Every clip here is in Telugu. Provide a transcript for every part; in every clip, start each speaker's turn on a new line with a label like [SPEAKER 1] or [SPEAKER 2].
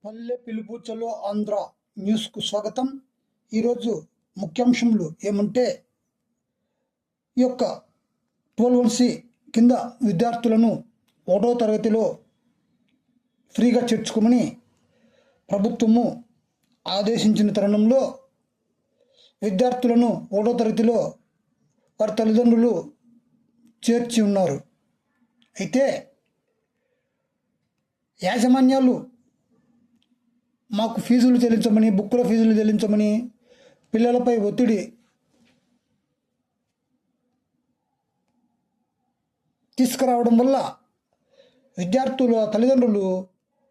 [SPEAKER 1] పల్లె పిలుపు చలో ఆంధ్ర న్యూస్కు స్వాగతం. ఈరోజు ముఖ్యాంశములు ఏమంటే, ఈ యొక్క 12C కింద విద్యార్థులను 1వ తరగతిలో ఫ్రీగా చేర్చుకోమని ప్రభుత్వము ఆదేశించిన తరుణంలో విద్యార్థులను 1వ తరగతిలో వారి తల్లిదండ్రులు చేర్చి ఉన్నారు. అయితే యాజమాన్యాలు మాకు ఫీజులు చెల్లించమని, బుక్కుల ఫీజులు చెల్లించమని పిల్లలపై ఒత్తిడి తీసుకురావడం వల్ల విద్యార్థుల తల్లిదండ్రులు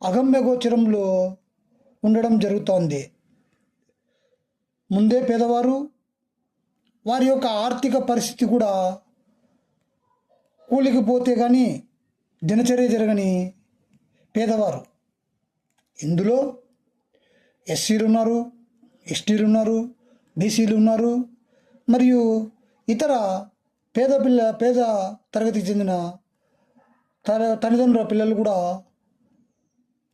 [SPEAKER 1] అగమ్యగోచరంలో ఉండడం జరుగుతోంది. ముందే పేదవారు, వారి యొక్క ఆర్థిక పరిస్థితి కూడా కూలికి పోతే కానీ దినచర్య జరగని పేదవారు. ఇందులో ఎస్సీలు ఉన్నారు, ఎస్టీలు ఉన్నారు, బీసీలు ఉన్నారు, మరియు ఇతర పేద తరగతికి చెందిన తల్లిదండ్రుల పిల్లలు కూడా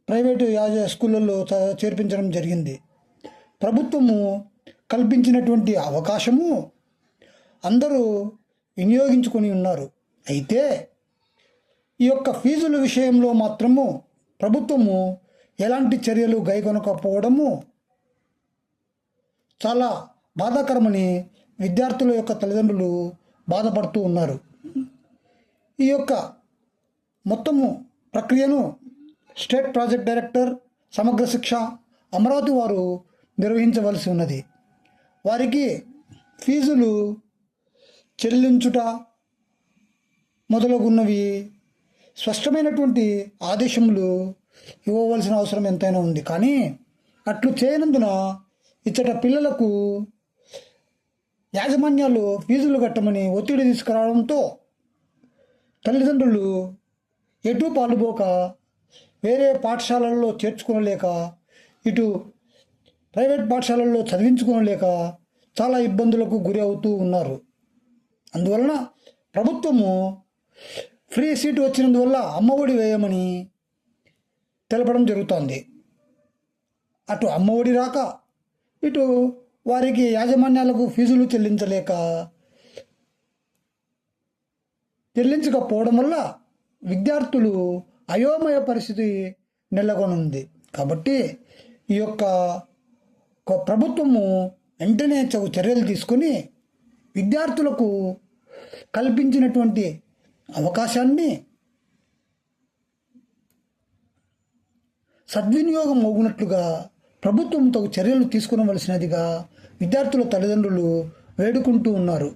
[SPEAKER 1] ప్రైవేటు స్కూళ్ళల్లో చేర్పించడం జరిగింది. ప్రభుత్వము కల్పించినటువంటి అవకాశము అందరూ వినియోగించుకొని ఉన్నారు. అయితే ఈ యొక్క ఫీజుల విషయంలో మాత్రము ప్రభుత్వము ఎలాంటి చర్యలు గైకొనకపోవడము చాలా బాధాకరమని విద్యార్థుల యొక్క తల్లిదండ్రులు బాధపడుతూ ఉన్నారు. ఈ యొక్క మొత్తము ప్రక్రియను స్టేట్ ప్రాజెక్ట్ డైరెక్టర్ సమగ్ర శిక్ష అమరావతి వారు నిర్వహించవలసి ఉన్నది. వారికి ఫీజులు చెల్లించుట మొదలగున్నవి స్పష్టమైనటువంటి ఆదేశములు ఇవ్వవలసిన అవసరం ఎంతైనా ఉంది. కానీ అట్లు చేయనందున ఇచ్చట పిల్లలకు యాజమాన్యాలు ఫీజులు కట్టమని ఒత్తిడి తీసుకురావడంతో తల్లిదండ్రులు ఎటు పాలుపోక, వేరే పాఠశాలల్లో చేర్చుకోలేక, ఇటు ప్రైవేట్ పాఠశాలల్లో చదివించుకోలేక చాలా ఇబ్బందులకు గురి అవుతూ ఉన్నారు. అందువలన ప్రభుత్వము ఫ్రీ సీటు వచ్చినందువల్ల అమ్మఒడి వేయమని తెలపడం జరుగుతోంది. అటు అమ్మఒడి రాక, ఇటు వారికి యాజమాన్యాలకు ఫీజులు చెల్లించకపోవడం వల్ల విద్యార్థులు అయోమయ పరిస్థితి నెలకొనుంది. కాబట్టి ఈ యొక్క ప్రభుత్వము వెంటనే చర్యలు తీసుకొని విద్యార్థులకు కల్పించినటువంటి అవకాశాన్ని సద్వినియోగం అవునట్లుగా ప్రభుత్వం తగు చర్యలు తీసుకునవలసినదిగా విద్యార్థుల తల్లిదండ్రులు వేడుకుంటూ ఉన్నారు.